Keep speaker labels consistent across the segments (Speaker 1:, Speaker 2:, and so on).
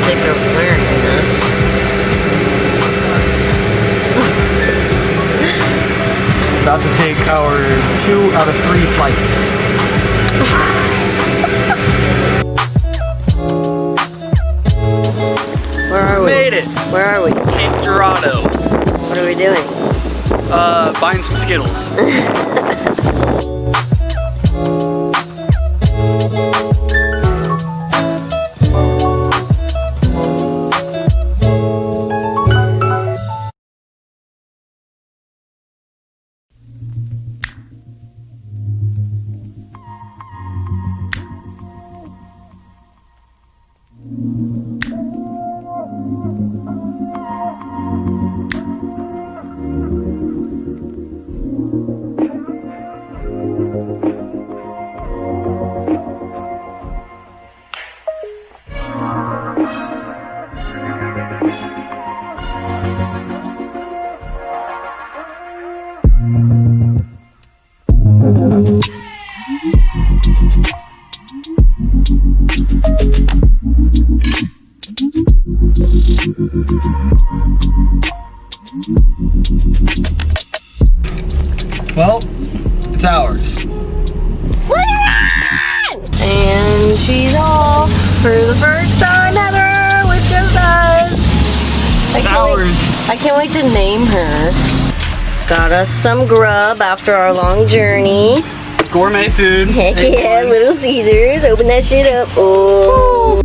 Speaker 1: sick of wearing this.
Speaker 2: About to take our 2 out of 3 flights.
Speaker 1: Where are we?
Speaker 2: Made it!
Speaker 1: Where are we?
Speaker 2: Cape Girardeau.
Speaker 1: What are we doing?
Speaker 2: Buying some Skittles. Well, it's ours.
Speaker 1: And she's off for the first time ever with just us. I can't wait to name her. Got us some grub after our long journey.
Speaker 2: Gourmet food.
Speaker 1: Heck yeah, Little Caesars. Open that shit up. Oh.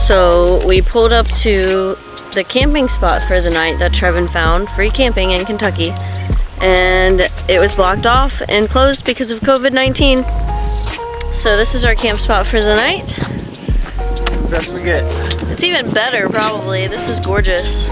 Speaker 1: So we pulled up to the camping spot for the night that Trevin found, free camping in Kentucky, and it was blocked off and closed because of COVID-19. So this is our camp spot for the night.
Speaker 2: Best we get.
Speaker 1: It's even better, probably. This is gorgeous.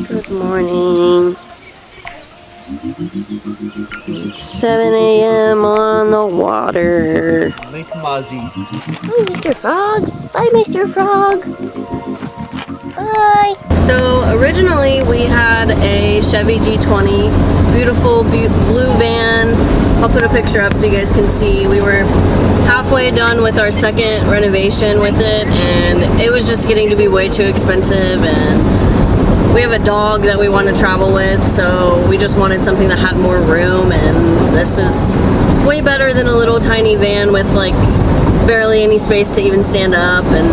Speaker 1: Good morning. 7 a.m. on the water.
Speaker 2: Lake Mozzie.
Speaker 1: Hi, Mr. Frog. Bye, Mr. Frog. Bye. So originally we had a Chevy G20, beautiful blue van. I'll put a picture up so you guys can see. We were halfway done with our second renovation with it, and it was just getting to be way too expensive, and we have a dog that we want to travel with, so we just wanted something that had more room, and this is way better than a little tiny van with like barely any space to even stand up.
Speaker 2: And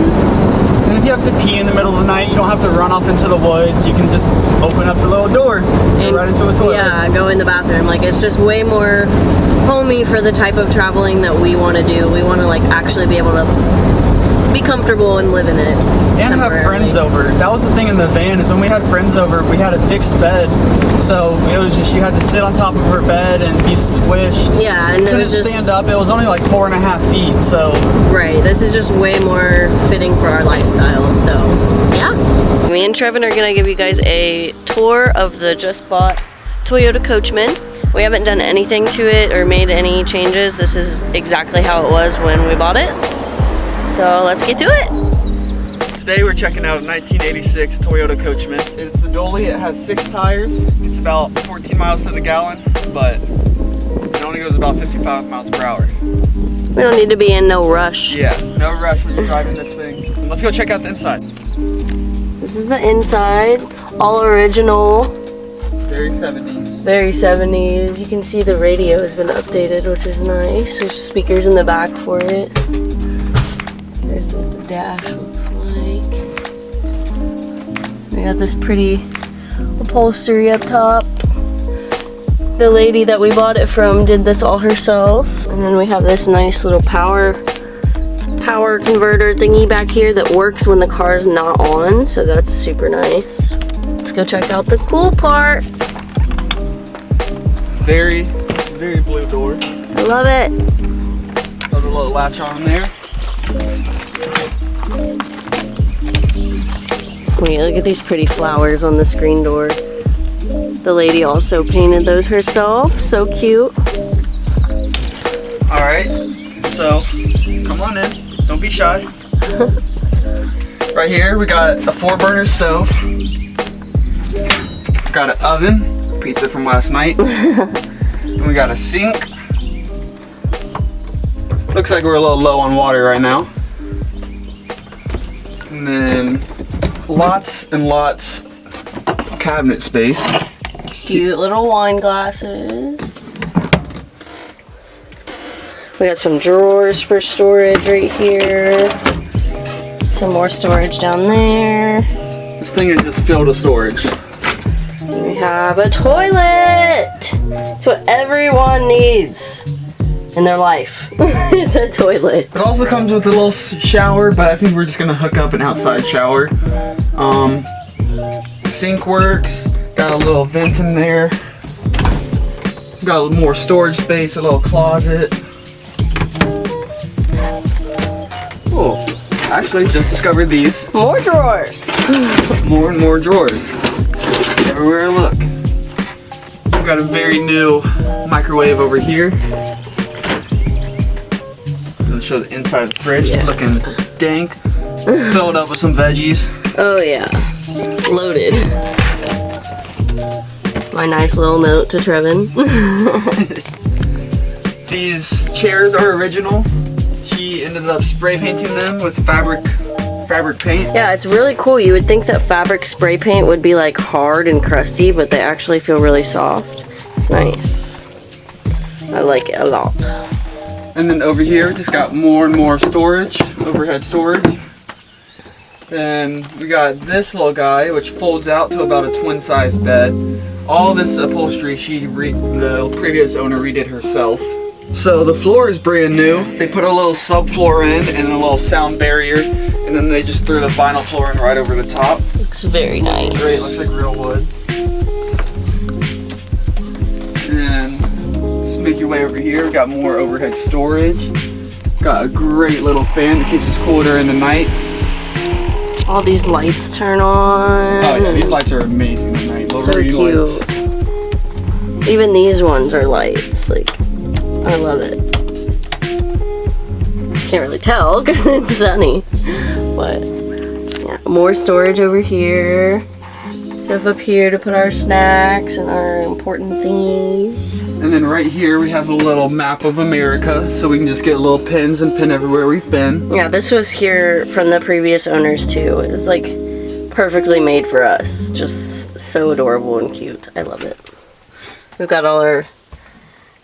Speaker 2: if you have to pee in the middle of the night, you don't have to run off into the woods. You can just open up the little door and go right into a toilet.
Speaker 1: Yeah, go in the bathroom. Like, it's just way more homey for the type of traveling that we want to do. We want to like actually be able to be comfortable and live in it.
Speaker 2: And have friends over. That was the thing in the van, is when we had friends over, we had a fixed bed. So it was just, you had to sit on top of her bed and be squished.
Speaker 1: Yeah, and it was just
Speaker 2: stand up. It was only like 4.5 feet, so.
Speaker 1: Right, this is just way more fitting for our lifestyle, so yeah. Me and Trevin are gonna give you guys a tour of the just bought Toyota Coachmen. We haven't done anything to it or made any changes. This is exactly how it was when we bought it. So let's get to it.
Speaker 2: Today we're checking out a 1986 Toyota Coachmen. It's a dually, it has 6 tires. It's about 14 miles to the gallon, but it only goes about 55 miles per hour.
Speaker 1: We don't need to be in no rush.
Speaker 2: Yeah, no rush when you're driving this thing. Let's go check out the inside.
Speaker 1: This is the inside, all original.
Speaker 2: Very 70s.
Speaker 1: Very 70s. You can see the radio has been updated, which is nice. There's speakers in the back for it. There's what the dash looks like. We got this pretty upholstery up top. The lady that we bought it from did this all herself. And then we have this nice little power converter thingy back here that works when the car's not on. So that's super nice. Let's go check out the cool part.
Speaker 2: Very, very blue door.
Speaker 1: I love it.
Speaker 2: Got a little latch on there.
Speaker 1: Wait, look at these pretty flowers on the screen door. The lady also painted those herself. So cute.
Speaker 2: Alright, so come on in. Don't be shy. Right here we got a 4-burner stove. Got an oven, pizza from last night. And we got a sink. Looks like we're a little low on water right now. And then lots and lots of cabinet space.
Speaker 1: Cute little wine glasses. We got some drawers for storage right here. Some more storage down there.
Speaker 2: This thing is just filled with storage.
Speaker 1: We have a toilet. It's what everyone needs in their life. It's a toilet.
Speaker 2: It also comes with a little shower, but I think we're just gonna hook up an outside shower. Sink works. Got a little vent in there. Got a little more storage space, a little closet. Oh, actually just discovered these.
Speaker 1: More drawers.
Speaker 2: More and more drawers. Everywhere I look. We've got a very new microwave over here. I'm gonna show the inside of the fridge.
Speaker 1: Yeah.
Speaker 2: Looking dank. Filled up with some veggies.
Speaker 1: Oh yeah. Loaded. My nice little note to Trevin.
Speaker 2: These chairs are original. She ended up spray painting them with fabric paint.
Speaker 1: Yeah, it's really cool. You would think that fabric spray paint would be like hard and crusty, but they actually feel really soft. It's nice. I like it a lot.
Speaker 2: And then over here, just got more and more storage, overhead storage. Then we got this little guy, which folds out to about a twin-size bed. All this upholstery, the previous owner redid herself. So the floor is brand new. They put a little subfloor in and a little sound barrier, and then they just threw the vinyl floor in right over the top.
Speaker 1: Looks very nice.
Speaker 2: Great, looks like real wood. And just make your way over here. Got more overhead storage. Got a great little fan that keeps us cool during the night.
Speaker 1: All these lights turn on.
Speaker 2: Oh yeah, these lights are amazing at night. Little
Speaker 1: So
Speaker 2: green
Speaker 1: cute.
Speaker 2: lights.
Speaker 1: Even these ones are lights. Like, I love it. Can't really tell because it's sunny. But yeah, more storage over here. Stuff up here to put our snacks and our important thingies.
Speaker 2: And then right here we have a little map of America, so we can just get little pins and pin everywhere we've been.
Speaker 1: Yeah, this was here from the previous owners too. It was like perfectly made for us. Just so adorable and cute. I love it. We've got all our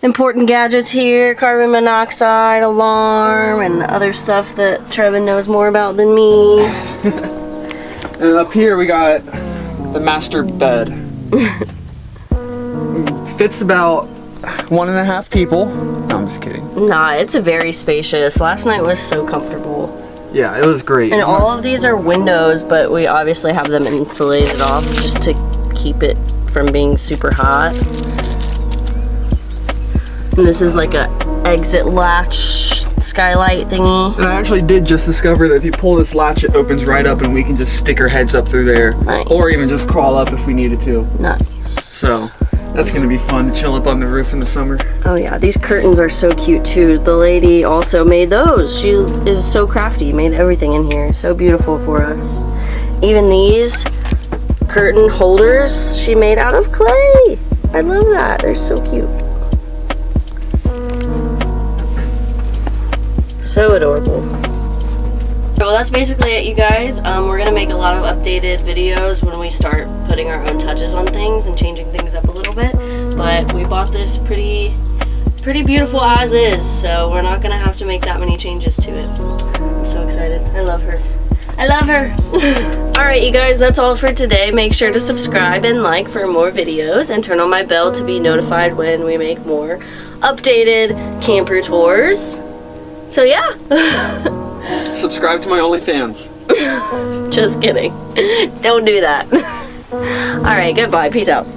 Speaker 1: important gadgets here, carbon monoxide alarm, and other stuff that Trevin knows more about than me.
Speaker 2: And up here we got the master bed. Fits about 1.5 people. No, I'm just kidding.
Speaker 1: Nah, it's very spacious. Last night was so comfortable.
Speaker 2: Yeah, it was great.
Speaker 1: And all of these are windows, but we obviously have them insulated off just to keep it from being super hot. And this is like a exit latch skylight thingy.
Speaker 2: And I actually did just discover that if you pull this latch, it opens right up and we can just stick our heads up through there.
Speaker 1: Nice.
Speaker 2: Or even just crawl up if we needed to.
Speaker 1: Nice.
Speaker 2: So that's gonna be fun to chill up on the roof in the summer.
Speaker 1: Oh yeah, these curtains are so cute too. The lady also made those. She is so crafty, made everything in here. So beautiful for us. Even these curtain holders she made out of clay. I love that, they're so cute. So adorable. So that's basically it, you guys. We're gonna make a lot of updated videos when we start putting our own touches on things and changing things up a little bit. But we bought this pretty beautiful as is, so we're not gonna have to make that many changes to it. I'm so excited. I love her. I love her. Alright, you guys, that's all for today. Make sure to subscribe and like for more videos and turn on my bell to be notified when we make more updated camper tours. So yeah.
Speaker 2: Subscribe to my OnlyFans.
Speaker 1: Just kidding. Don't do that. Alright, goodbye. Peace out.